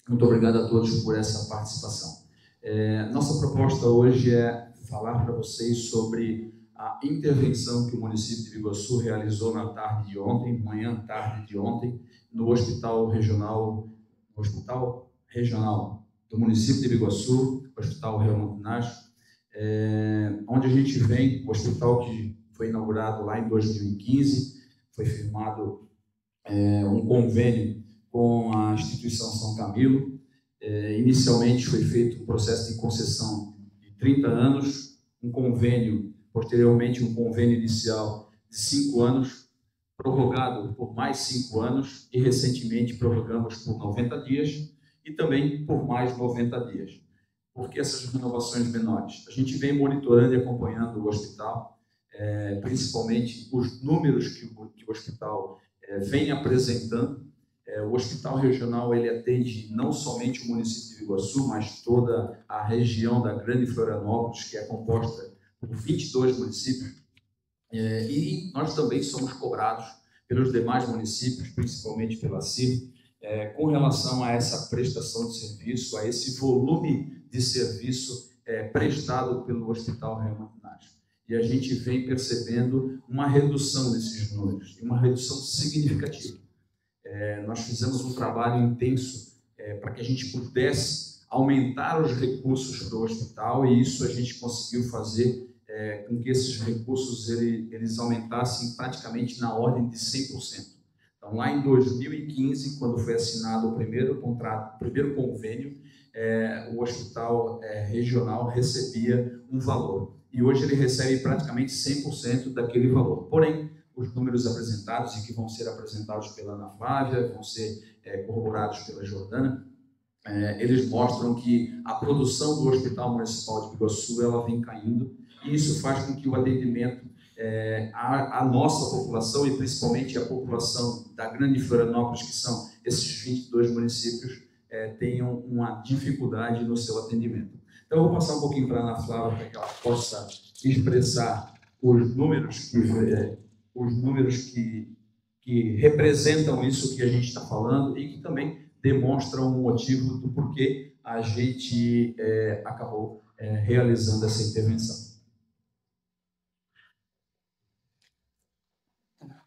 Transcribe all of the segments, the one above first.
Muito obrigado a todos por essa participação. Nossa proposta hoje é falar para vocês sobre a intervenção que o município de Biguaçu realizou na tarde de ontem, tarde de ontem, no Hospital Regional do município de Biguaçu, Hospital Real Montenacho, onde a gente vem, o hospital que foi inaugurado lá em 2015, foi firmado um convênio com a instituição São Camilo. Inicialmente foi feito um processo de concessão de 30 anos, um convênio, posteriormente um convênio inicial de 5 anos, prorrogado por mais 5 anos e recentemente prorrogamos por 90 dias e também por mais 90 dias. Por que essas renovações menores? A gente vem monitorando e acompanhando o hospital, principalmente os números que o hospital vem apresentando. O hospital regional ele atende não somente o município de Biguaçu, mas toda a região da Grande Florianópolis, que é composta por 22 municípios. E nós também somos cobrados pelos demais municípios, principalmente pela CIR, com relação a essa prestação de serviço, a esse volume de serviço prestado pelo Hospital Real Montenacho. E a gente vem percebendo uma redução desses números, uma redução significativa. Nós fizemos um trabalho intenso para que a gente pudesse aumentar os recursos para o hospital, e isso a gente conseguiu fazer com que esses recursos eles aumentassem praticamente na ordem de 100%. Então, lá em 2015, quando foi assinado o primeiro contrato, o primeiro convênio, o hospital regional recebia um valor, e hoje ele recebe praticamente 100% daquele valor. Porém, os números apresentados e que vão ser apresentados pela Ana Flávia, vão ser corroborados pela Jordana, eles mostram que a produção do Hospital Municipal de Biguaçu ela vem caindo, e isso faz com que o atendimento à nossa população, e principalmente a população da Grande Florianópolis, que são esses 22 municípios, tenham uma dificuldade no seu atendimento. Então, eu vou passar um pouquinho para a Ana Flávia para que ela possa expressar os números que representam isso que a gente está falando e que também demonstram o motivo do porquê a gente acabou realizando essa intervenção.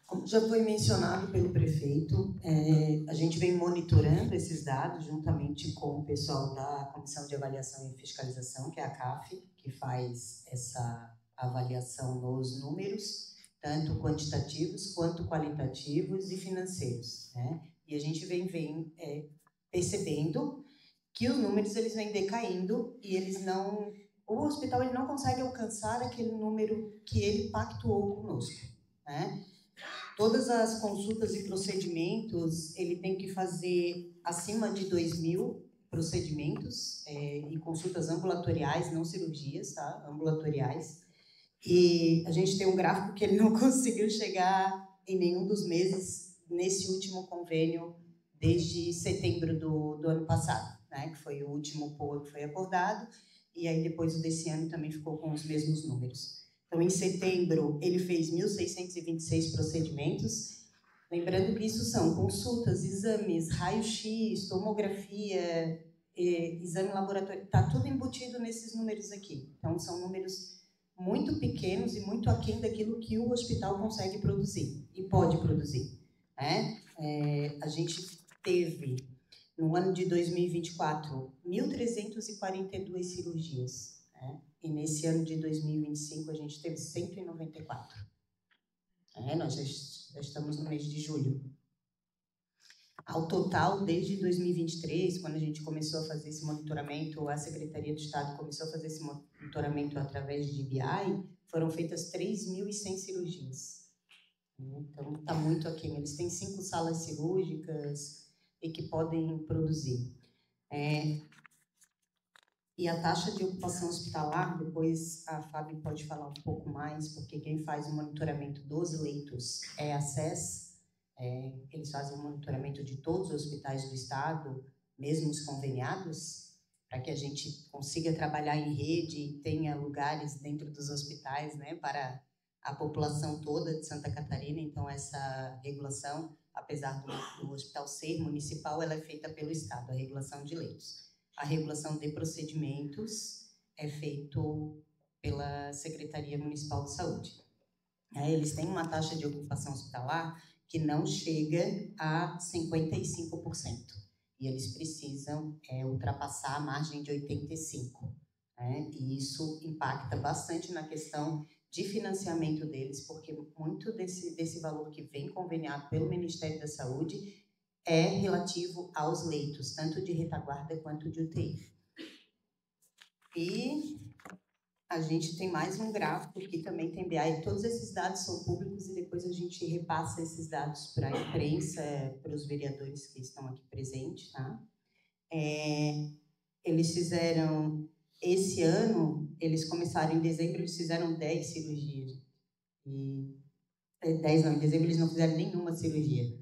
Como já foi mencionado pelo prefeito, a gente vem monitorando esses dados juntamente com o pessoal da Comissão de Avaliação e Fiscalização, que é a CAF, que faz essa avaliação nos números, tanto quantitativos quanto qualitativos e financeiros, né? E a gente vem percebendo que os números eles vêm decaindo e o hospital ele não consegue alcançar aquele número que ele pactuou conosco, né? Todas as consultas e procedimentos, ele tem que fazer acima de 2.000 procedimentos e consultas ambulatoriais, não cirurgias, tá? Ambulatoriais. E a gente tem um gráfico que ele não conseguiu chegar em nenhum dos meses nesse último convênio desde setembro do ano passado, né? Que foi o último POA que foi acordado, e aí depois o desse ano também ficou com os mesmos números. Então, em setembro, ele fez 1.626 procedimentos. Lembrando que isso são consultas, exames, raio-x, tomografia, exame laboratorial. Está tudo embutido nesses números aqui. Então, são números muito pequenos e muito aquém daquilo que o hospital consegue produzir e pode produzir, né? A gente teve, no ano de 2024, 1.342 cirurgias, né? E nesse ano de 2025 a gente teve 194. Nós já estamos no mês de julho. Ao total, desde 2023, quando a gente começou a fazer esse monitoramento, a Secretaria de Estado começou a fazer esse monitoramento através de BI, foram feitas 3.100 cirurgias. Então, está muito aquém. Eles têm 5 salas cirúrgicas e que podem produzir. E a taxa de ocupação hospitalar, depois a Fábio pode falar um pouco mais, porque quem faz o monitoramento dos leitos é a SES. Eles fazem o monitoramento de todos os hospitais do estado, mesmo os conveniados, para que a gente consiga trabalhar em rede e tenha lugares dentro dos hospitais, né, para a população toda de Santa Catarina. Então, essa regulação, apesar do hospital ser municipal, ela é feita pelo Estado, a regulação de leitos. A regulação de procedimentos é feito pela Secretaria Municipal de Saúde. Eles têm uma taxa de ocupação hospitalar que não chega a 55%. E eles precisam ultrapassar a margem de 85%. E isso impacta bastante na questão de financiamento deles, porque muito desse valor que vem conveniado pelo Ministério da Saúde é relativo aos leitos, tanto de retaguarda quanto de UTI. E a gente tem mais um gráfico que também tem BI. Todos esses dados são públicos e depois a gente repassa esses dados para a imprensa, para os vereadores que estão aqui presentes. Tá? Eles fizeram, esse ano, eles começaram em dezembro, eles fizeram 10 cirurgias. Em dezembro eles não fizeram nenhuma cirurgia.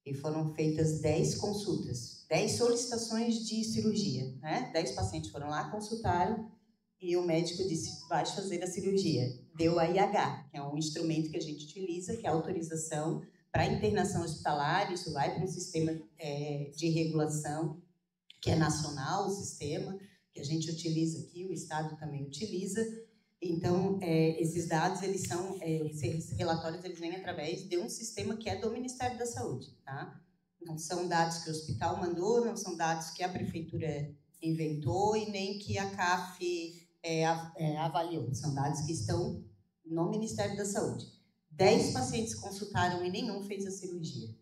E foram feitas 10 consultas, 10 solicitações de cirurgia. 10 pacientes foram lá, consultaram, e o médico disse, vai fazer a cirurgia. Deu a IH, que é um instrumento que a gente utiliza, que é a autorização para internação hospitalar. Isso vai para um sistema de regulação, que é nacional, o sistema, que a gente utiliza aqui, o Estado também utiliza. Então, esses dados, esses relatórios, eles vêm através de um sistema que é do Ministério da Saúde. Tá? Não são dados que o hospital mandou, não são dados que a prefeitura inventou e nem que a CAF avaliou. São dados que estão no Ministério da Saúde. 10 pacientes consultaram e nenhum fez a cirurgia.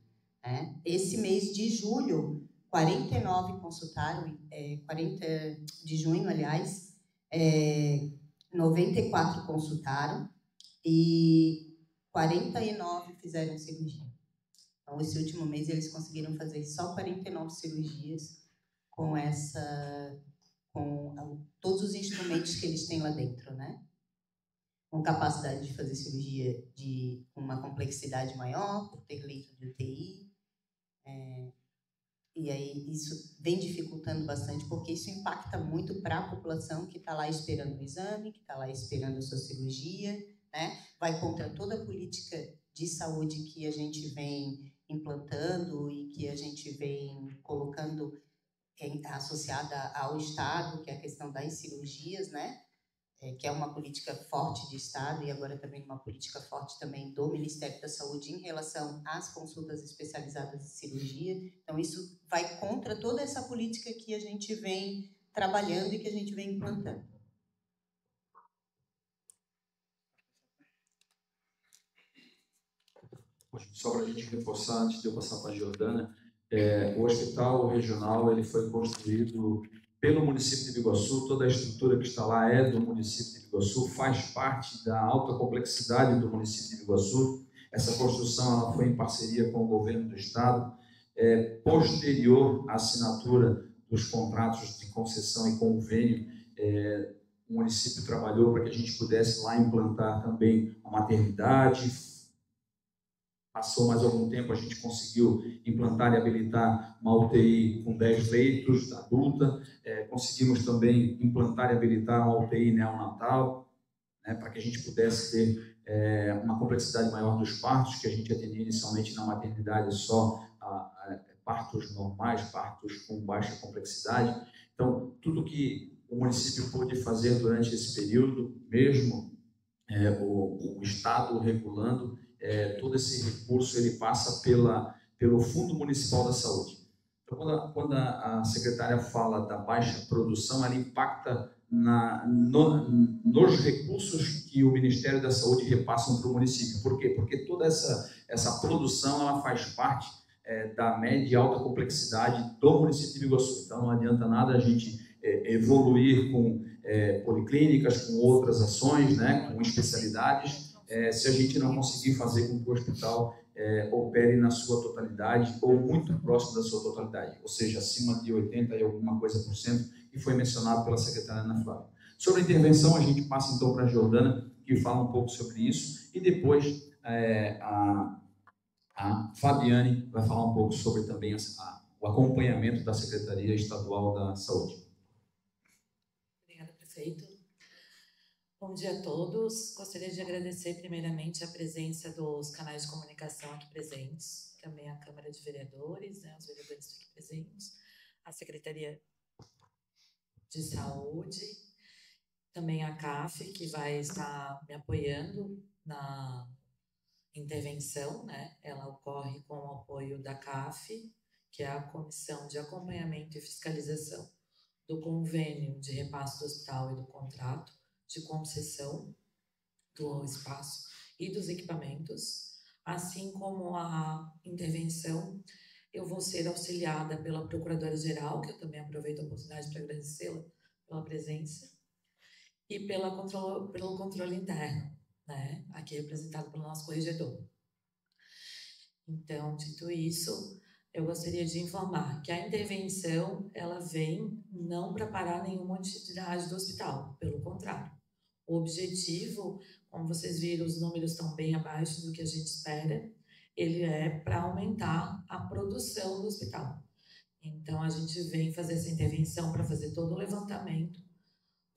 Esse mês de julho, 49 consultaram, 40 de junho, aliás, 94 consultaram e 49 fizeram cirurgia. Então, esse último mês, eles conseguiram fazer só 49 cirurgias com todos os instrumentos que eles têm lá dentro, com capacidade de fazer cirurgia de uma complexidade maior, por ter leito de UTI. E aí isso vem dificultando bastante, porque isso impacta muito para a população que está lá esperando o exame, que está lá esperando a sua cirurgia, vai contra toda a política de saúde que a gente vem implantando e que a gente vem colocando associada ao Estado, que é a questão das cirurgias, que é uma política forte de Estado e agora também uma política forte também do Ministério da Saúde em relação às consultas especializadas de cirurgia. Então, isso vai contra toda essa política que a gente vem trabalhando e que a gente vem implantando. Só para a gente reforçar, antes de eu passar para a Jordana, o hospital regional ele foi construído pelo município de Biguaçu. Toda a estrutura que está lá é do município de Biguaçu, faz parte da alta complexidade do município de Biguaçu. Essa construção ela foi em parceria com o governo do estado. Posterior à assinatura dos contratos de concessão e convênio, o município trabalhou para que a gente pudesse lá implantar também a maternidade. Passou mais algum tempo, a gente conseguiu implantar e habilitar uma UTI com 10 leitos adulta. Conseguimos também implantar e habilitar uma UTI neonatal, para que a gente pudesse ter uma complexidade maior dos partos, que a gente atendia inicialmente na maternidade só partos normais, partos com baixa complexidade. Então, tudo que o município pôde fazer durante esse período, mesmo o Estado regulando, todo esse recurso ele passa pelo Fundo Municipal da Saúde. Então, quando a secretária fala da baixa produção, ela impacta nos recursos que o Ministério da Saúde repassam para o município. Por quê? Porque toda essa produção ela faz parte da média e alta complexidade do município de Biguaçu. Então, não adianta nada a gente evoluir com policlínicas, com outras ações, com especialidades, se a gente não conseguir fazer com que o hospital opere na sua totalidade ou muito próximo da sua totalidade, ou seja, acima de 80% e alguma coisa por cento, que foi mencionado pela secretária Ana Flávia. Sobre a intervenção, a gente passa então para a Jordana, que fala um pouco sobre isso, e depois a Fabiane vai falar um pouco sobre também o acompanhamento da Secretaria Estadual da Saúde. Obrigada, prefeito. Bom dia a todos. Gostaria de agradecer primeiramente a presença dos canais de comunicação aqui presentes, também a Câmara de Vereadores, né, os vereadores aqui presentes, a Secretaria de Saúde, também a CAF, que vai estar me apoiando na intervenção, né? Ela ocorre com o apoio da CAF, que é a Comissão de Acompanhamento e Fiscalização do Convênio de Repasse do Hospital e do Contrato de concessão do espaço e dos equipamentos, assim como a intervenção. Eu vou ser auxiliada pela Procuradora-Geral, que eu também aproveito a oportunidade para agradecê-la pela presença, e pelo controle interno, né? Aqui representado pelo nosso corregedor. Então, dito isso, eu gostaria de informar que a intervenção, ela vem não para parar nenhuma atividade do hospital, pelo contrário. O objetivo, como vocês viram, os números estão bem abaixo do que a gente espera, ele é para aumentar a produção do hospital. Então, a gente vem fazer essa intervenção para fazer todo o levantamento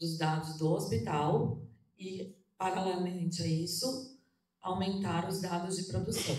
dos dados do hospital e, paralelamente a isso, aumentar os dados de produção.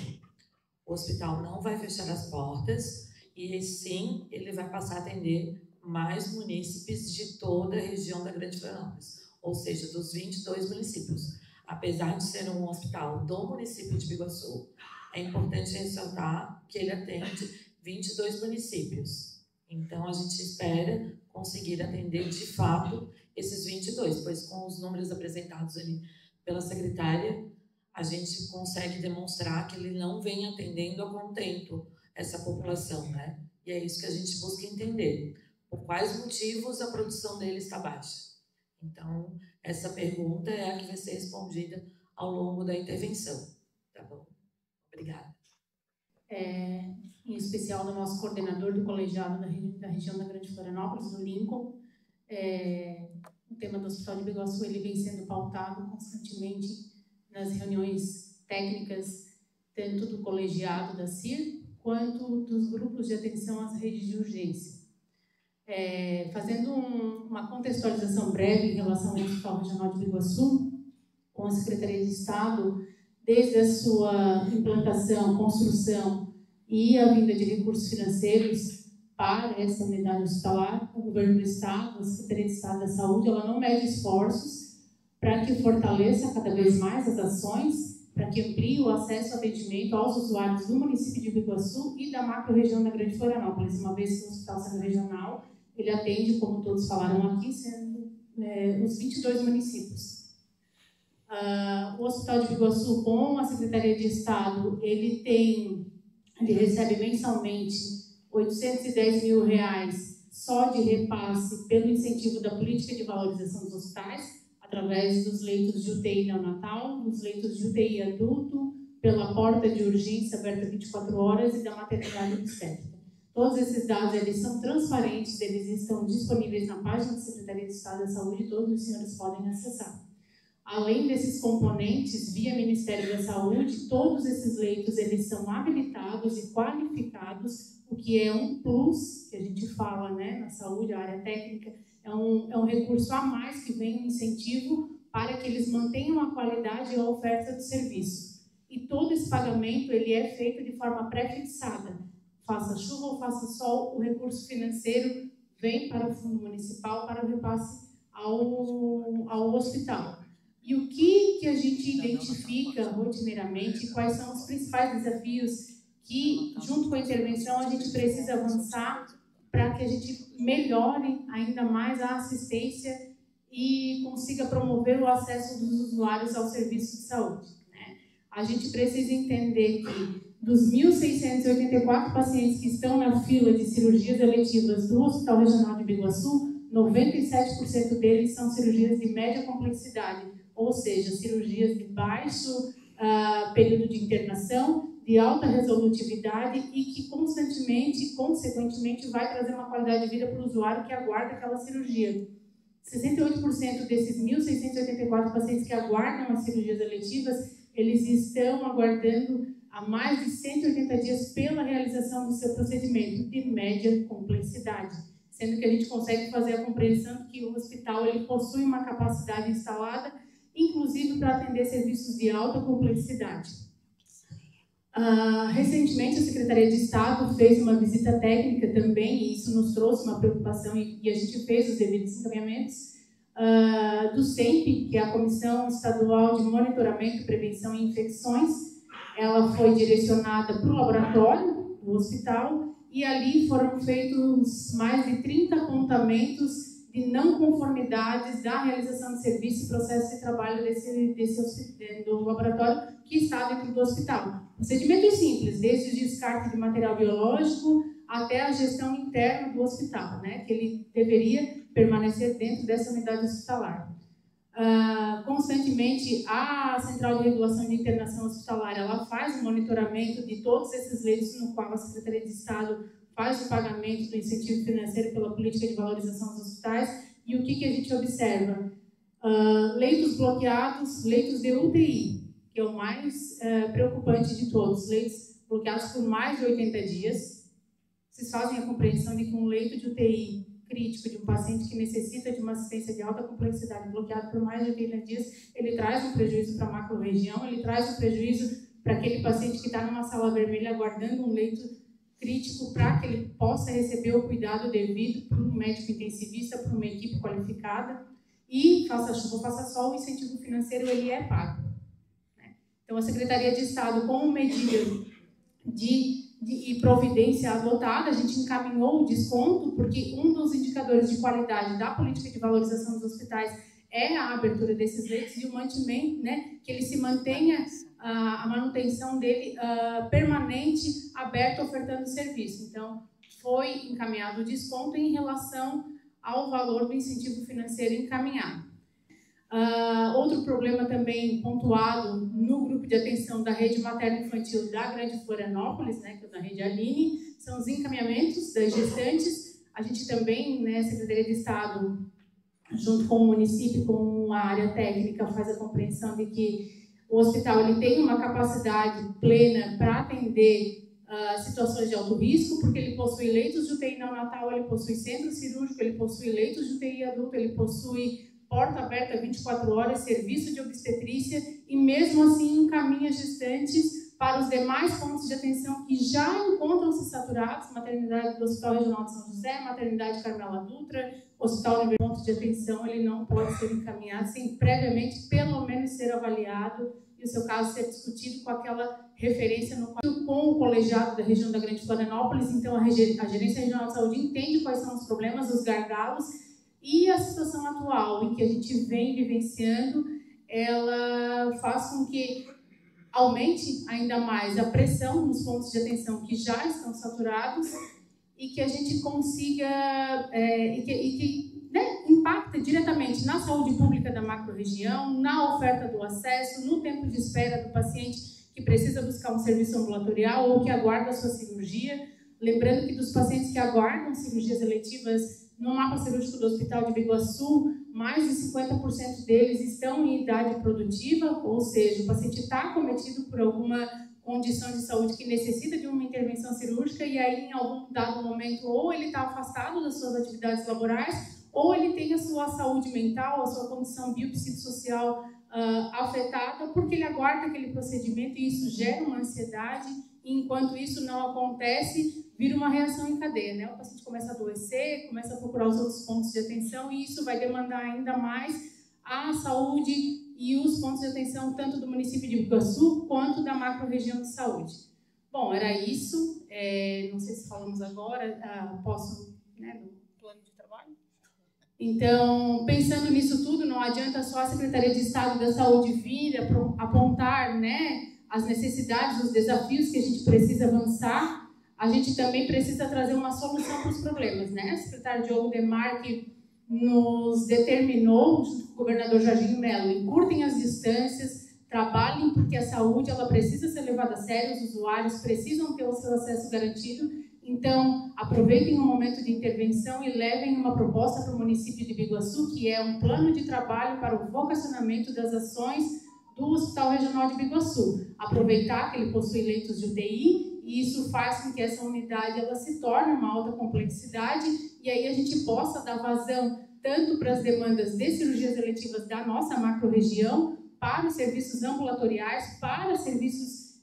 O hospital não vai fechar as portas e, sim, ele vai passar a atender mais munícipes de toda a região da Grande Florianópolis, ou seja, dos 22 municípios. Apesar de ser um hospital do município de Biguaçu, é importante ressaltar que ele atende 22 municípios. Então, a gente espera conseguir atender, de fato, esses 22, pois com os números apresentados ali pela secretária, a gente consegue demonstrar que ele não vem atendendo a contento essa população, né? E é isso que a gente busca entender. Por quais motivos a produção dele está baixa? Então, essa pergunta é a que vai ser respondida ao longo da intervenção. Tá bom? Obrigada. Em especial do nosso coordenador do colegiado da região da Grande Florianópolis, do Lincoln. O tema do Hospital de Biguaçu, ele vem sendo pautado constantemente nas reuniões técnicas, tanto do colegiado da CIR, quanto dos grupos de atenção às redes de urgência. Fazendo uma contextualização breve em relação ao Hospital Regional de Biguaçu, com a Secretaria de Estado, desde a sua implantação, construção e a vinda de recursos financeiros para essa unidade hospitalar, o Governo do Estado, a Secretaria de Estado da Saúde, ela não mede esforços para que fortaleça cada vez mais as ações, para que amplie o acesso ao atendimento aos usuários do município de Biguaçu e da macro-região da Grande Florianópolis, uma vez que o hospital sendo regional, ele atende, como todos falaram aqui, sendo os 22 municípios. O Hospital de Biguaçu, com a Secretaria de Estado, ele recebe mensalmente R$810 mil só de repasse pelo incentivo da política de valorização dos hospitais, através dos leitos de UTI neonatal, dos leitos de UTI adulto, pela porta de urgência aberta 24 horas e da maternidade obstétrica. Todos esses dados, eles são transparentes, eles estão disponíveis na página da Secretaria de Estado da Saúde, todos os senhores podem acessar. Além desses componentes, via Ministério da Saúde, todos esses leitos, eles são habilitados e qualificados, o que é um plus, que a gente fala, né, na saúde, a área técnica, é um recurso a mais que vem um incentivo para que eles mantenham a qualidade e a oferta do serviço. E todo esse pagamento, ele é feito de forma pré-fixada. Faça chuva ou faça sol, o recurso financeiro vem para o Fundo Municipal para o repasse ao hospital. E o que a gente identifica rotineiramente, quais são os principais desafios que, junto com a intervenção, a gente precisa avançar para que a gente melhore ainda mais a assistência e consiga promover o acesso dos usuários ao serviço de saúde, né? A gente precisa entender que dos 1.684 pacientes que estão na fila de cirurgias eletivas do Hospital Regional de Biguaçu, 97% deles são cirurgias de média complexidade, ou seja, cirurgias de baixo período de internação, de alta resolutividade e que constantemente, consequentemente, vai trazer uma qualidade de vida para o usuário que aguarda aquela cirurgia. 68% desses 1.684 pacientes que aguardam as cirurgias eletivas, eles estão aguardando há mais de 180 dias pela realização do seu procedimento de média complexidade, sendo que a gente consegue fazer a compreensão que o hospital ele possui uma capacidade instalada inclusive para atender serviços de alta complexidade. Recentemente, a Secretaria de Estado fez uma visita técnica também, e isso nos trouxe uma preocupação, e a gente fez os devidos encaminhamentos do SEMP, que é a Comissão Estadual de Monitoramento, Prevenção e Infecções. Ela foi direcionada para o laboratório do hospital, e ali foram feitos mais de 30 apontamentos de não conformidades da realização de serviço e processo de trabalho do laboratório que está dentro do hospital. Procedimentos simples, desde o descarte de material biológico até a gestão interna do hospital, né, que ele deveria permanecer dentro dessa unidade hospitalar. Constantemente, a Central de Regulação de Internação Hospitalar, ela faz o monitoramento de todos esses leitos no qual a Secretaria de Estado faz o pagamento do incentivo financeiro pela política de valorização dos hospitais. E o que a gente observa? Leitos bloqueados, leitos de UTI, que é o mais preocupante de todos, leitos bloqueados por mais de 80 dias. Vocês fazem a compreensão de que um leito de UTI crítico de um paciente que necessita de uma assistência de alta complexidade bloqueado por mais de 80 dias, ele traz um prejuízo para a macro-região, ele traz um prejuízo para aquele paciente que está numa sala vermelha aguardando um leito crítico para que ele possa receber o cuidado devido por um médico intensivista, por uma equipe qualificada, e faça chuva, faça sol, o incentivo financeiro ele é pago. Então, a Secretaria de Estado, como medida de providência adotada, a gente encaminhou o desconto, porque um dos indicadores de qualidade da política de valorização dos hospitais é a abertura desses leitos e o mantimento, né, que ele se mantenha a manutenção dele permanente, aberto, ofertando serviço. Então, foi encaminhado o desconto em relação ao valor do incentivo financeiro encaminhado. Outro problema também pontuado no grupo de atenção da rede materno-infantil da Grande Florianópolis, né, que é da rede Aline, são os encaminhamentos das gestantes. A gente também, né, Secretaria de Estado, junto com o município, com a área técnica, faz a compreensão de que o hospital ele tem uma capacidade plena para atender situações de alto risco, porque ele possui leitos de UTI neonatal, ele possui centro cirúrgico, ele possui leitos de UTI adulto, ele possui porta aberta 24 horas, serviço de obstetrícia, e mesmo assim encaminha gestantes para os demais pontos de atenção que já encontram-se saturados, maternidade do Hospital Regional de São José, maternidade Carmela Dutra, Hospital Universitário, ponto de atenção, ele não pode ser encaminhado sem previamente, pelo menos, ser avaliado e o seu caso ser discutido com aquela referência no com o colegiado da região da Grande Florianópolis. Então, a Gerência Regional de Saúde entende quais são os problemas, os gargalos, e a situação atual em que a gente vem vivenciando, ela faz com que aumente ainda mais a pressão nos pontos de atenção que já estão saturados e que a gente consiga, impacta diretamente na saúde pública da macro-região, na oferta do acesso, no tempo de espera do paciente que precisa buscar um serviço ambulatorial ou que aguarda a sua cirurgia. Lembrando que dos pacientes que aguardam cirurgias eletivas no mapa cirúrgico do Hospital de Biguaçu, mais de 50% deles estão em idade produtiva, ou seja, o paciente está acometido por alguma condição de saúde que necessita de uma intervenção cirúrgica e aí, em algum dado momento, ou ele está afastado das suas atividades laborais, ou ele tem a sua saúde mental, a sua condição biopsicossocial afetada, porque ele aguarda aquele procedimento e isso gera uma ansiedade, e enquanto isso não acontece, vira uma reação em cadeia, né? O paciente começa a adoecer, começa a procurar os outros pontos de atenção e isso vai demandar ainda mais a saúde e os pontos de atenção tanto do município de Biguaçu quanto da macro-região de saúde. Bom, era isso. Não sei se falamos agora, posso, né, do plano de trabalho? Então, pensando nisso tudo, não adianta só a Secretaria de Estado da Saúde vir apontar, né, as necessidades, os desafios que a gente precisa avançar. A gente também precisa trazer uma solução para os problemas, né? O secretário Diogo Demarque nos determinou, junto com o governador Jorginho Melo, encurtem as distâncias, trabalhem porque a saúde ela precisa ser levada a sério, os usuários precisam ter o seu acesso garantido. Então, aproveitem o momento de intervenção e levem uma proposta para o município de Biguaçu, que é um plano de trabalho para o vocacionamento das ações do Hospital Regional de Biguaçu. Aproveitar que ele possui leitos de UTI, e isso faz com que essa unidade ela se torne uma alta complexidade, e aí a gente possa dar vazão tanto para as demandas de cirurgias eletivas da nossa macro-região, para os serviços ambulatoriais, para serviços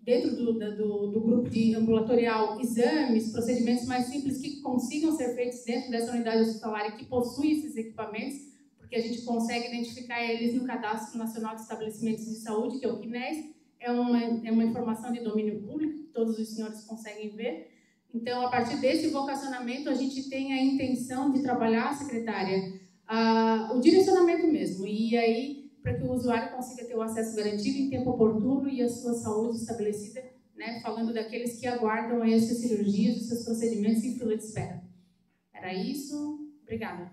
dentro do grupo de ambulatorial, exames, procedimentos mais simples que consigam ser feitos dentro dessa unidade hospitalar e que possui esses equipamentos, porque a gente consegue identificar eles no Cadastro Nacional de Estabelecimentos de Saúde, que é o CNES, é uma informação de domínio público, que todos os senhores conseguem ver. Então, a partir desse vocacionamento, a gente tem a intenção de trabalhar, secretária, o direcionamento mesmo, e aí, para que o usuário consiga ter o acesso garantido em tempo oportuno e a sua saúde estabelecida, né, falando daqueles que aguardam aí as suas cirurgias, os seus procedimentos em fila de espera. Era isso. Obrigada.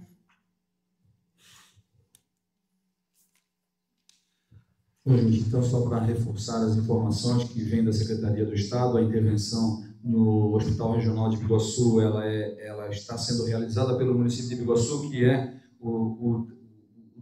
Bom, gente, então, só para reforçar as informações que vêm da Secretaria do Estado, a intervenção no Hospital Regional de Biguaçu, ela está sendo realizada pelo município de Biguaçu, que é o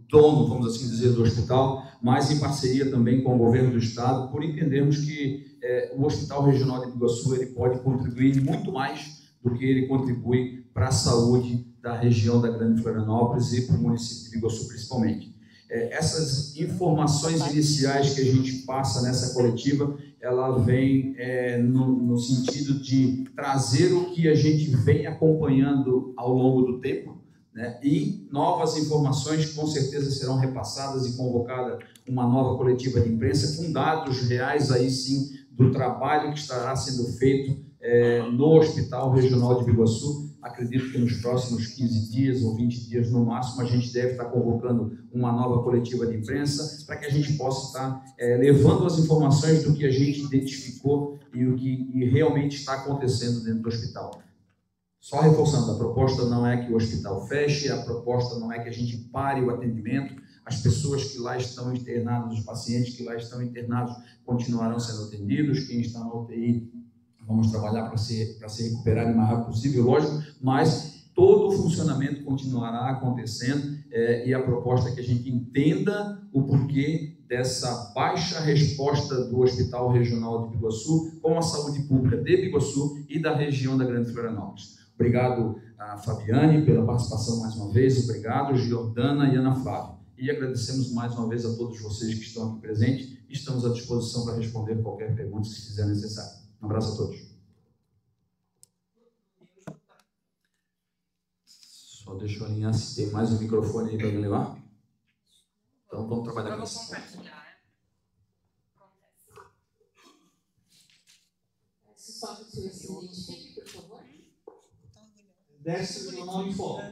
dono, vamos assim dizer, do hospital, mas em parceria também com o governo do Estado, por entendermos que o Hospital Regional de Biguaçu ele pode contribuir muito mais do que ele contribui para a saúde da região da Grande Florianópolis e para o município de Biguaçu principalmente. Essas informações iniciais que a gente passa nessa coletiva, ela vem no sentido de trazer o que a gente vem acompanhando ao longo do tempo, né? E novas informações com certeza serão repassadas e convocada uma nova coletiva de imprensa com dados reais aí sim do trabalho que estará sendo feito no Hospital Regional de Biguaçu. Acredito que nos próximos 15 dias ou 20 dias no máximo a gente deve estar convocando uma nova coletiva de imprensa para que a gente possa estar levando as informações do que a gente identificou e o que realmente está acontecendo dentro do hospital. Só reforçando, a proposta não é que o hospital feche, a proposta não é que a gente pare o atendimento, as pessoas que lá estão internadas, os pacientes que lá estão internados continuarão sendo atendidos, quem está na UTI vamos trabalhar para se recuperar o mais rápido possível, lógico, mas todo o funcionamento continuará acontecendo e a proposta é que a gente entenda o porquê dessa baixa resposta do Hospital Regional de Biguaçu com a saúde pública de Biguaçu e da região da Grande Florianópolis. Obrigado a Fabiane pela participação mais uma vez, obrigado Giordana e Ana Flávia. E agradecemos mais uma vez a todos vocês que estão aqui presentes e estamos à disposição para responder qualquer pergunta que fizer necessário. Um abraço a todos. Só deixa eu alinhar se tem mais um microfone aí para me levar. Então vamos trabalhar com isso. Só que o senhor se identifique, por favor. Décio Jornal em Foco.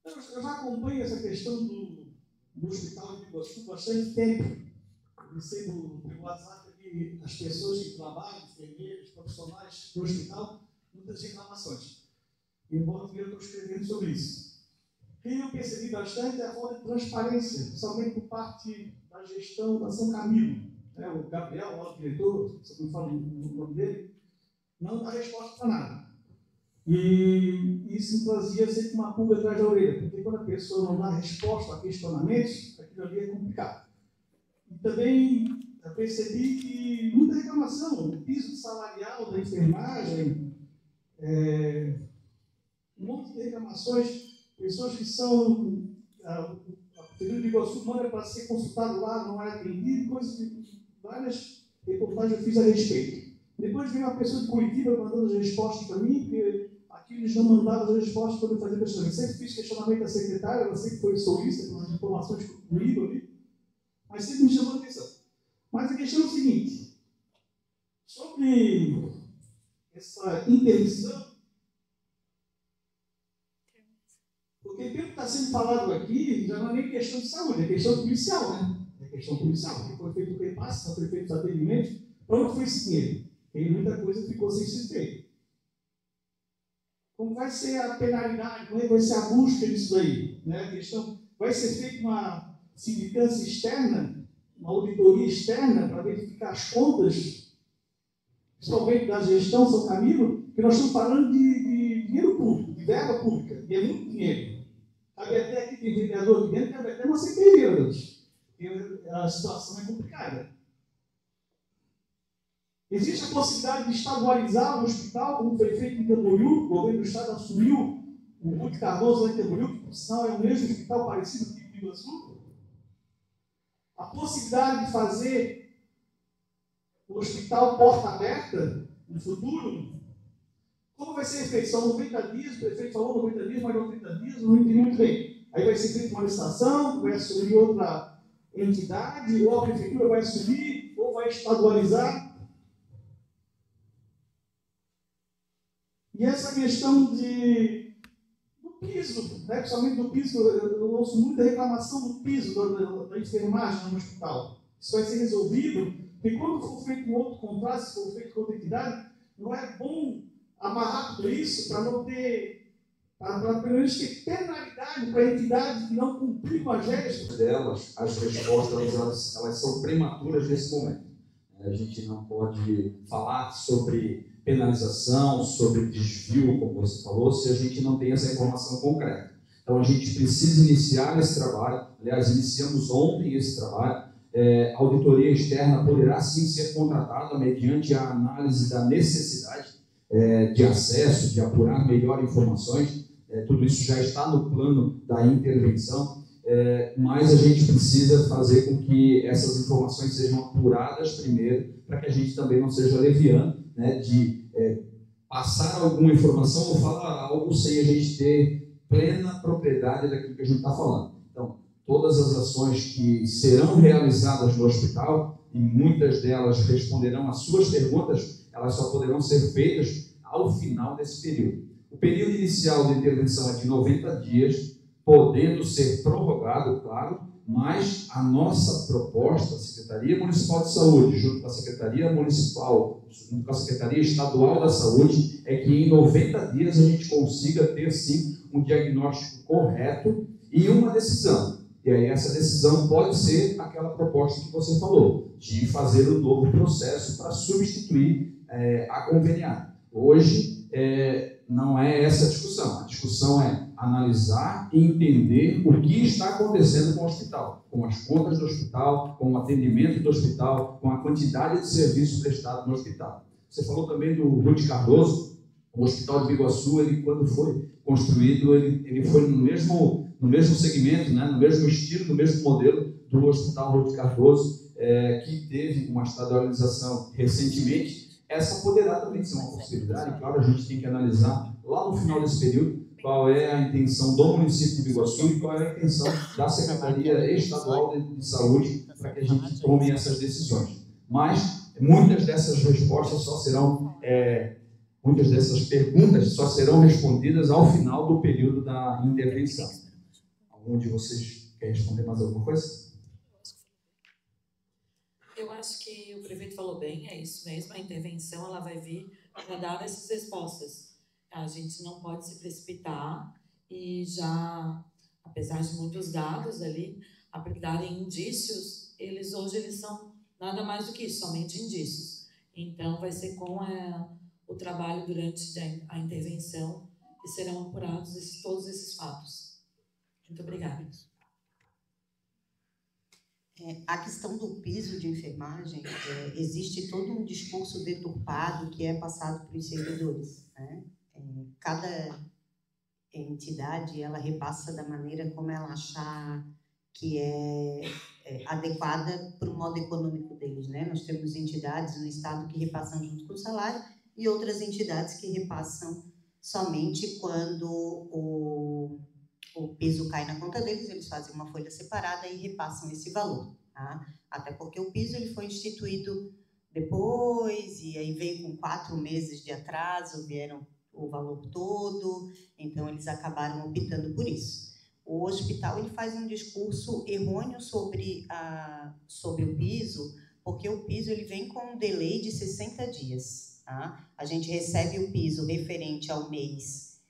Eu já acompanho essa questão do Hospital de Biguaçu há bastante tempo. Eu recebo pelo WhatsApp que as pessoas que trabalham, enfermeiros, profissionais do hospital, muitas reclamações. E eu estou escrevendo sobre isso. O que eu percebi bastante é a falta de transparência, principalmente por parte da gestão da São Camilo. O Gabriel, o nosso diretor, se eu não falo o nome dele, não dá resposta para nada. E isso me trazia sempre uma pulga atrás da orelha, porque quando a pessoa não dá resposta a questionamentos, aquilo ali é complicado. E também eu percebi que muita reclamação, o piso salarial da enfermagem, um monte de reclamações, pessoas que são, a Prefeitura de Biguaçu manda para ser consultado lá, não é atendido, várias reportagens eu fiz a respeito. Depois veio uma pessoa de Curitiba mandando as respostas para mim, porque aqui eles não mandavam as respostas para eu fazer questionamento. Sempre fiz questionamento da secretária, ela sempre foi solícita com as informações comigo ali, mas sempre me chamou a atenção. Mas a questão é o seguinte, sobre essa interdição, porque pelo que está sendo falado aqui, já não é nem questão de saúde, é questão policial, né? É questão policial, porque foi feito o repasse, foi feito os atendimentos, para onde foi esse dinheiro? E muita coisa ficou sem ser feita. Como vai ser a penalidade, como vai ser a busca disso aí? Né? A questão, vai ser feita uma sindicância externa, uma auditoria externa para verificar as contas, principalmente da gestão São Camilo, que nós estamos falando de dinheiro público, de verba pública, e é muito dinheiro. Cabe até aqui tem vereador aqui dentro, cabe até uma CPI, porque a situação é complicada. Existe a possibilidade de estadualizar o hospital, como foi feito em Camboriú, o governo do Estado assumiu o Ruth Cardoso, lá em Tamboril, que por sinal é o mesmo hospital parecido com o Biguaçu, a possibilidade de fazer o hospital porta aberta no futuro, como vai ser feito? São 90 dias, o prefeito falou 90 dias, mas 90 dias, não entendi muito bem. Aí vai ser feita uma licitação, vai assumir outra entidade, ou a prefeitura vai assumir, ou vai estadualizar. E essa questão do piso, né, principalmente do piso, eu ouço muita reclamação do piso da enfermagem no hospital. Isso vai ser resolvido, porque quando for feito um outro contrato, se for feito com outra entidade, não é bom amarrar tudo isso para não ter, para pelo menos ter penalidade para a entidade que não cumprir com as regras delas. As respostas elas são prematuras nesse momento. A gente não pode falar sobre penalização, sobre desvio, como você falou, se a gente não tem essa informação concreta. Então, a gente precisa iniciar esse trabalho. Aliás, iniciamos ontem esse trabalho. A auditoria externa poderá, sim, ser contratada mediante a análise da necessidade de acesso, de apurar melhor informações. Tudo isso já está no plano da intervenção, mas a gente precisa fazer com que essas informações sejam apuradas primeiro, para que a gente também não seja leviano, né, de passar alguma informação ou falar algo sem a gente ter plena propriedade daquilo que a gente está falando. Então, todas as ações que serão realizadas no hospital, e muitas delas responderão às suas perguntas, elas só poderão ser feitas ao final desse período. O período inicial de intervenção é de 90 dias, podendo ser prorrogado, claro, mas a nossa proposta, a Secretaria Municipal de Saúde, junto com a Secretaria Municipal, junto com a Secretaria Estadual da Saúde, é que em 90 dias a gente consiga ter, sim, um diagnóstico correto e uma decisão. E aí essa decisão pode ser aquela proposta que você falou, de fazer um novo processo para substituir a conveniada. Hoje, não é essa a discussão. A discussão é analisar e entender o que está acontecendo com o hospital, com as contas do hospital, com o atendimento do hospital, com a quantidade de serviços prestados no hospital. Você falou também do Ruth Cardoso. O Hospital de Biguaçu, ele, quando foi construído, ele foi no mesmo segmento, né, no mesmo estilo, no mesmo modelo do Hospital Ruth Cardoso, que teve uma estadualização recentemente. Essa poderá também ser uma possibilidade. Claro, a gente tem que analisar lá no final desse período qual é a intenção do município de Biguaçu e qual é a intenção da Secretaria Estadual de Saúde para que a gente tome essas decisões. Mas muitas dessas respostas só serão, muitas dessas perguntas só serão respondidas ao final do período da intervenção. Algum de vocês quer responder mais alguma coisa? Eu acho que o prefeito falou bem, é isso mesmo, a intervenção ela vai vir para dar essas respostas. A gente não pode se precipitar e já, apesar de muitos dados ali, a darem indícios, hoje eles são nada mais do que isso, somente indícios. Então, vai ser com o trabalho durante a intervenção que serão apurados todos esses fatos. Muito obrigada. A questão do piso de enfermagem, existe todo um discurso deturpado que é passado para os servidores, né? Cada entidade, ela repassa da maneira como ela achar que é adequada para o modo econômico deles, né? Nós temos entidades no estado que repassam junto com o salário e outras entidades que repassam somente quando o piso cai na conta deles, eles fazem uma folha separada e repassam esse valor, tá? Até porque o piso ele foi instituído depois e aí veio com 4 meses de atraso, vieram o valor todo, então eles acabaram optando por isso. O hospital ele faz um discurso errôneo sobre o piso, porque o piso ele vem com um delay de 60 dias. Tá? A gente recebe o piso referente ao mês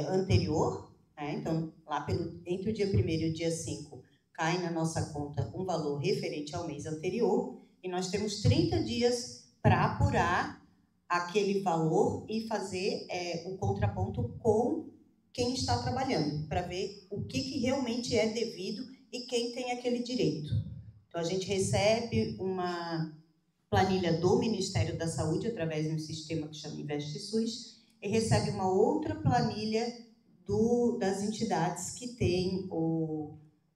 anterior, né? Então, lá entre o dia 1º e o dia 5, cai na nossa conta um valor referente ao mês anterior, e nós temos 30 dias para apurar aquele valor e fazer o contraponto com quem está trabalhando, para ver o que realmente é devido e quem tem aquele direito. Então, a gente recebe uma planilha do Ministério da Saúde, através de um sistema que chama InvestiSUS, e recebe uma outra planilha das entidades que têm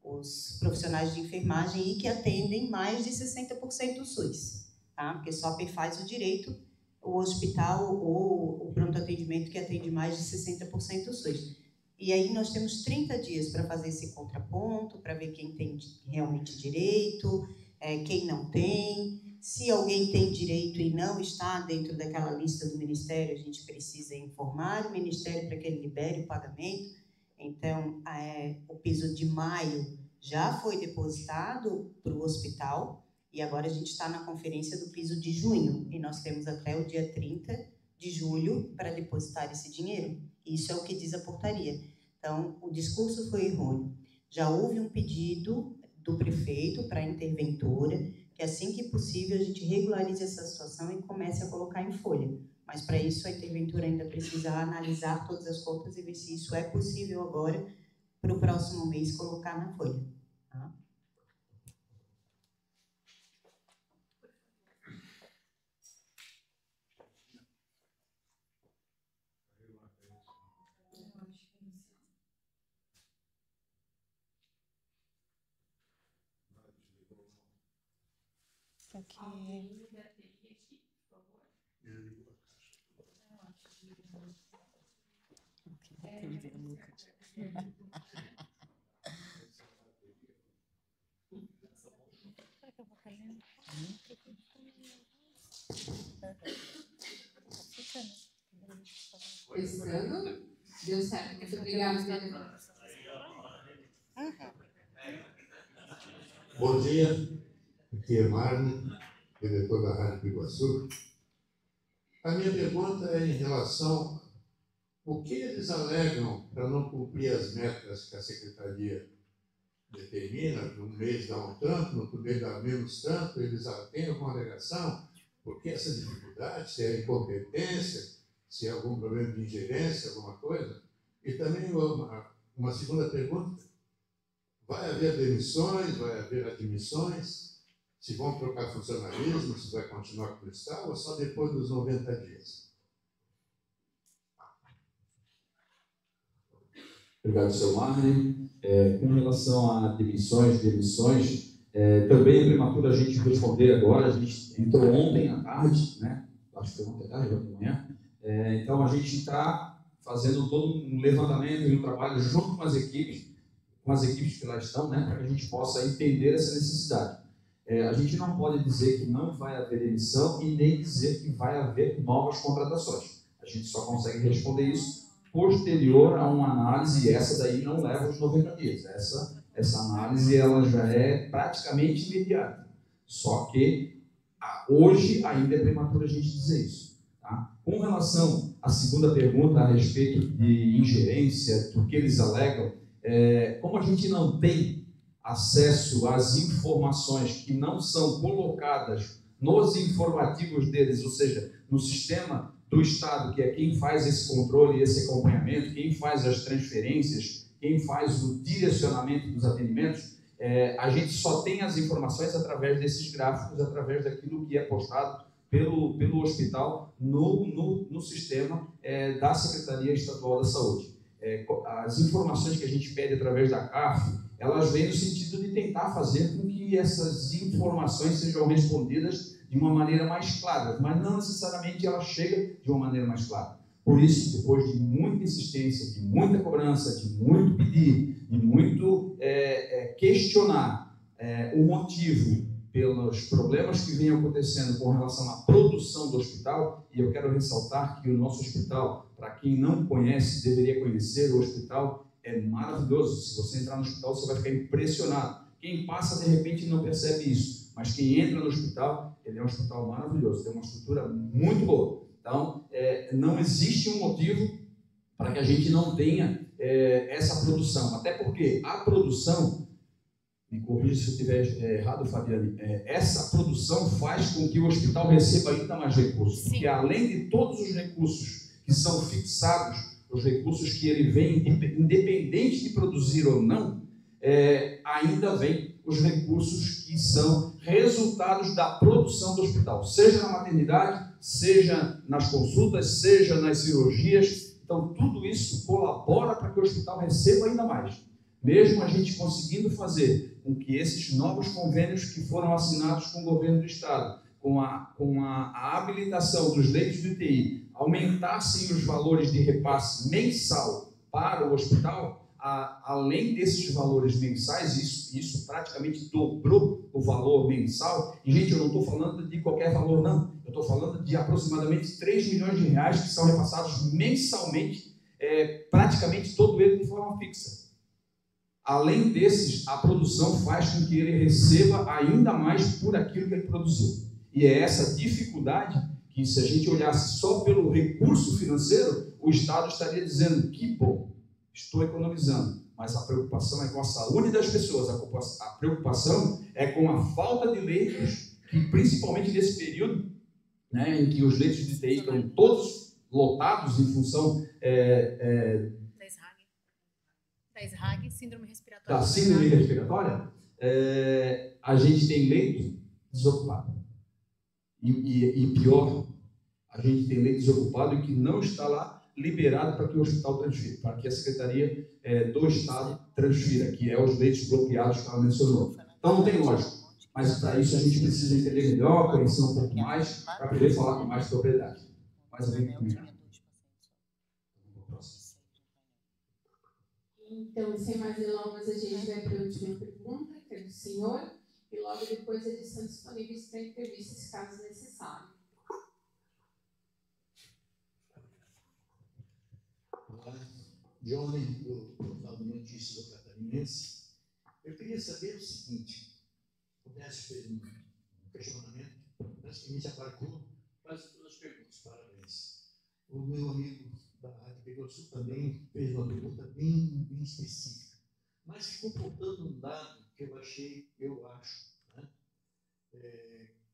os profissionais de enfermagem e que atendem mais de 60% do SUS, tá? Porque só a faz o direito, o hospital ou o pronto atendimento que atende mais de 60% do SUS. E aí nós temos 30 dias para fazer esse contraponto, para ver quem tem realmente direito, quem não tem. Se alguém tem direito e não está dentro daquela lista do Ministério, a gente precisa informar o Ministério para que ele libere o pagamento. Então, o piso de maio já foi depositado para o hospital e agora a gente está na conferência do piso de junho e nós temos até o dia 30 de julho para depositar esse dinheiro. Isso é o que diz a portaria. Então, o discurso foi errôneo. Já houve um pedido do prefeito para a interventora que assim que possível a gente regularize essa situação e comece a colocar em folha. Mas para isso a interventora ainda precisa analisar todas as contas e ver se isso é possível agora para o próximo mês colocar na folha. Tá? Aqui. Testando. Deu certo. Muito obrigada. Bom dia. Aqui é Marne, diretor da Rádio Piguaçu. A minha pergunta é em relação ao que eles alegam para não cumprir as metas que a Secretaria determina. Um mês dá um tanto, no outro mês dá menos tanto. Eles têm alguma alegação? Por que essa dificuldade? Se é incompetência, se é algum problema de ingerência, alguma coisa? E também uma segunda pergunta. Vai haver demissões, vai haver admissões? Se vão trocar funcionalismo, se vai continuar como está, ou só depois dos 90 dias? Obrigado, seu Marne. Com relação a demissões, também é prematuro a gente responder agora. A gente entrou ontem à tarde, né? Acho que foi ontem à tarde, ontem de manhã. Então, a gente está fazendo todo um levantamento e um trabalho junto com as equipes que lá estão, né? Para que a gente possa entender essa necessidade. A gente não pode dizer que não vai haver demissão e nem dizer que vai haver novas contratações. A gente só consegue responder isso posterior a uma análise, e essa daí não leva os 90 dias. Essa análise ela já é praticamente imediata. Só que hoje ainda é prematuro a gente dizer isso. Tá? Com relação à segunda pergunta a respeito de ingerência, do que eles alegam, como a gente não tem acesso às informações que não são colocadas nos informativos deles, ou seja, no sistema do Estado, que é quem faz esse controle e esse acompanhamento, quem faz as transferências, quem faz o direcionamento dos atendimentos, a gente só tem as informações através desses gráficos, através daquilo que é postado pelo hospital no sistema da Secretaria Estadual da Saúde. As informações que a gente pede através da CAF, elas vêm no sentido de tentar fazer com que essas informações sejam respondidas de uma maneira mais clara, mas não necessariamente ela chega de uma maneira mais clara. Por isso, depois de muita insistência, de muita cobrança, de muito pedir, de muito questionar o motivo pelos problemas que vêm acontecendo com relação à produção do hospital, e eu quero ressaltar que o nosso hospital, para quem não conhece, deveria conhecer, o hospital é maravilhoso. Se você entrar no hospital, você vai ficar impressionado. Quem passa, de repente, não percebe isso, mas quem entra no hospital, ele é um hospital maravilhoso, tem uma estrutura muito boa. Então, não existe um motivo para que a gente não tenha essa produção, até porque a produção, me corrija se eu estiver errado, Fabiane, essa produção faz com que o hospital receba ainda mais recursos, Sim. Porque além de todos os recursos que são fixados, os recursos que ele vem, independente de produzir ou não, ainda vem os recursos que são resultados da produção do hospital, seja na maternidade, seja nas consultas, seja nas cirurgias. Então, tudo isso colabora para que o hospital receba ainda mais. Mesmo a gente conseguindo fazer com que esses novos convênios que foram assinados com o governo do Estado, com a habilitação dos leitos de UTI, aumentassem os valores de repasse mensal para o hospital, além desses valores mensais, isso praticamente dobrou o valor mensal. E, gente, eu não estou falando de qualquer valor, não. Eu estou falando de aproximadamente 3 milhões de reais que são repassados mensalmente, praticamente todo ele de forma fixa. Além desses, a produção faz com que ele receba ainda mais por aquilo que ele produziu. E é essa dificuldade que, se a gente olhasse só pelo recurso financeiro, o Estado estaria dizendo: que bom, estou economizando. Mas a preocupação é com a saúde das pessoas, a preocupação é com a falta de leitos, que principalmente nesse período, né, em que os leitos de UTI estão todos lotados em função da SRAG, síndrome respiratória. Da síndrome respiratória, a gente tem leito desocupado. E pior, a gente tem leito desocupado e que não está lá liberado para que o hospital transfira, para que a Secretaria do Estado transfira, que é os leitos bloqueados que ela mencionou. Então não tem lógica. Mas para isso a gente precisa entender melhor, conhecer um pouco mais, para poder falar com mais propriedade. Mais alguém comigo? Então, sem mais delongas, a gente vai para a última pergunta, que é do senhor, e logo depois eles estão disponíveis para entrevistas, caso necessário. Olá, Johnny, do Portal de Notícias do Catarinense. Eu queria saber o seguinte: o Décio fez um questionamento, praticamente abarcou quase todas as perguntas, parabéns. O meu amigo da Rádio Pegasus também fez uma pergunta bem específica, mas ficou faltando um dado que eu acho, né?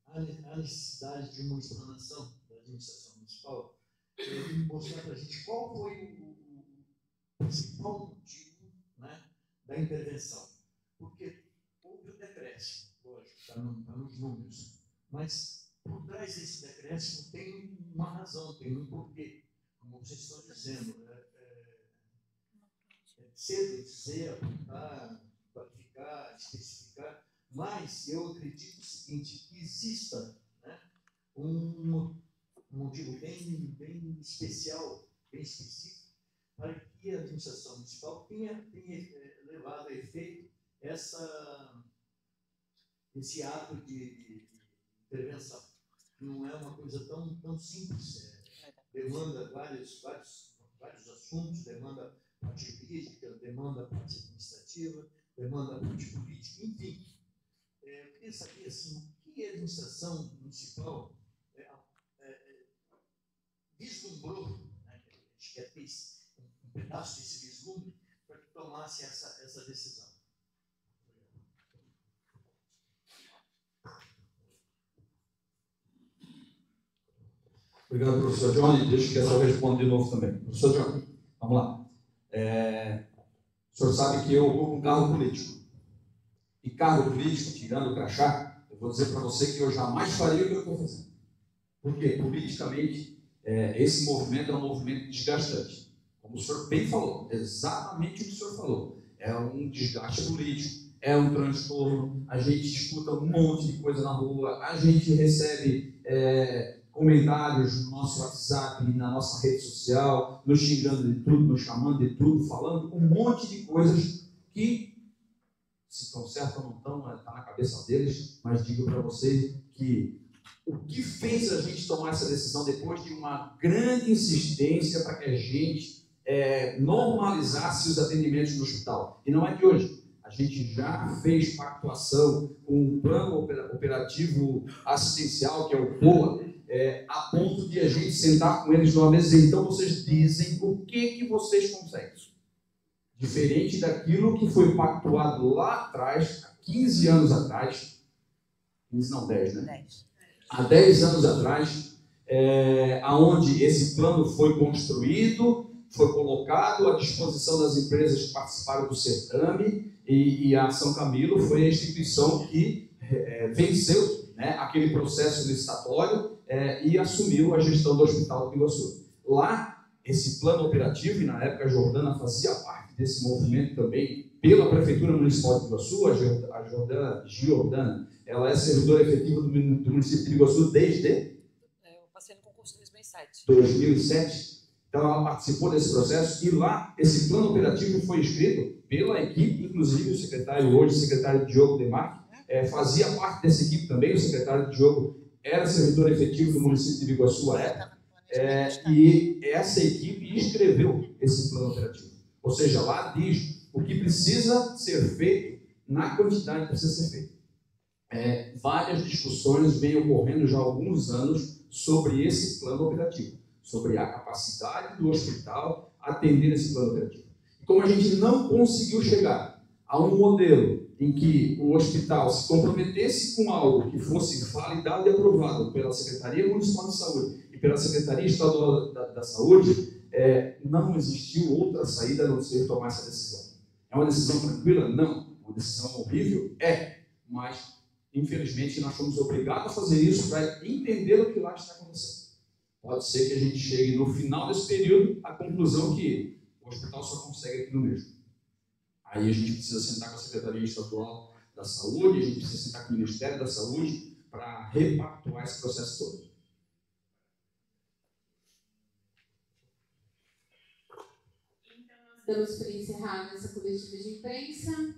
A necessidade de uma explanação da administração municipal, de mostrar para a gente qual foi o principal motivo, né, da intervenção. Porque houve o decréscimo, lógico, está nos números, mas por trás desse decréscimo tem uma razão, tem um porquê. Como vocês estão dizendo, é cedo dizer, apontar, qualificar, especificar, mas eu acredito o seguinte, que exista, né, um motivo bem especial, bem específico, para que a administração municipal tenha levado a efeito esse ato de intervenção. Não é uma coisa tão simples. Demanda vários assuntos, demanda parte jurídica, demanda parte administrativa, demanda parte política, enfim. Eu queria saber assim, o que a administração municipal vislumbrou, né? Acho que é um pedaço desse vislumbre para que tomasse essa decisão. Obrigado, professor Johnny. Deixa que essa eu respondo de novo também. Professor Johnny, vamos lá. O senhor sabe que eu vou com cargo político. E cargo político, tirando o crachá, eu vou dizer para você que eu jamais faria o que eu estou fazendo. Por quê? Politicamente, esse movimento é um movimento desgastante. Como o senhor bem falou, exatamente o que o senhor falou. É um desgaste político, é um transtorno, a gente escuta um monte de coisa na rua, a gente recebe comentários no nosso WhatsApp, na nossa rede social, nos xingando de tudo, nos chamando de tudo, falando um monte de coisas que, se estão certas ou não estão, está na cabeça deles, mas digo para você que o que fez a gente tomar essa decisão depois de uma grande insistência para que a gente normalizasse os atendimentos no hospital. E não é de hoje. A gente já fez pactuação com um plano operativo assistencial, que é o POA, a ponto de a gente sentar com eles numa mesa e dizer, então vocês dizem o que vocês conseguem. Diferente daquilo que foi pactuado lá atrás, há 15 anos atrás, 15 não, 10, né? 10. Há 10 anos atrás, aonde esse plano foi construído, foi colocado à disposição das empresas que participaram do certame, e a São Camilo foi a instituição que venceu, né, aquele processo licitatório e assumiu a gestão do Hospital do Iguaçu. Lá, esse plano operativo, e na época a Jordana fazia parte desse movimento também, pela Prefeitura Municipal de Iguaçu. A Giordana, ela é servidora efetiva do município de Iguaçu desde... Eu passei no concurso em 2007. 2007. Então, ela participou desse processo, e lá esse plano operativo foi escrito pela equipe, inclusive o secretário, hoje o secretário Diogo Demarque, fazia parte dessa equipe também. O secretário Diogo era servidor efetivo do município de Iguaçu à época, e essa equipe escreveu esse plano operativo. Ou seja, lá diz o que precisa ser feito na quantidade que precisa ser feito. Várias discussões vêm ocorrendo já há alguns anos sobre esse plano operativo, sobre a capacidade do hospital atender esse plano operativo. E como a gente não conseguiu chegar a um modelo em que o hospital se comprometesse com algo que fosse validado e aprovado pela Secretaria Municipal de Saúde e pela Secretaria Estadual da Saúde, não existiu outra saída a não ser tomar essa decisão. É uma decisão tranquila? Não. Uma decisão horrível? Mas, infelizmente, nós fomos obrigados a fazer isso para entender o que lá está acontecendo. Pode ser que a gente chegue no final desse período à conclusão que o hospital só consegue aqui no mesmo. Aí a gente precisa sentar com a Secretaria Estadual da Saúde, a gente precisa sentar com o Ministério da Saúde para repactuar esse processo todo. Então, nós damos por encerrada essa coletiva de imprensa.